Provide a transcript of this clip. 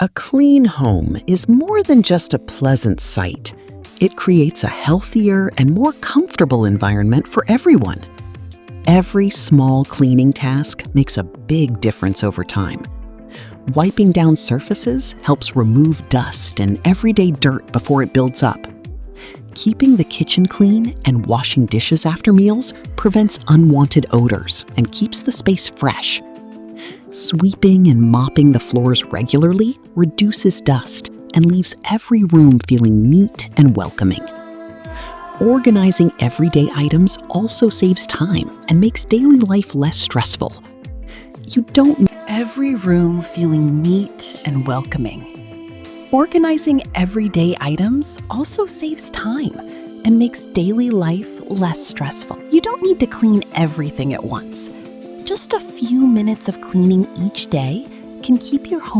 A clean home is more than just a pleasant sight. It creates a healthier and more comfortable environment for everyone. Every small cleaning task makes a big difference over time. Wiping down surfaces helps remove dust and everyday dirt before it builds up. Keeping the kitchen clean and washing dishes after meals prevents unwanted odors and keeps the space fresh. Sweeping and mopping the floors regularly reduces dust and leaves every room feeling neat and welcoming. Organizing everyday items also saves time and makes daily life less stressful. You don't need every room feeling neat and welcoming. Organizing everyday items also saves time and makes daily life less stressful. You don't need to clean everything at once. Just a few minutes of cleaning each day can keep your home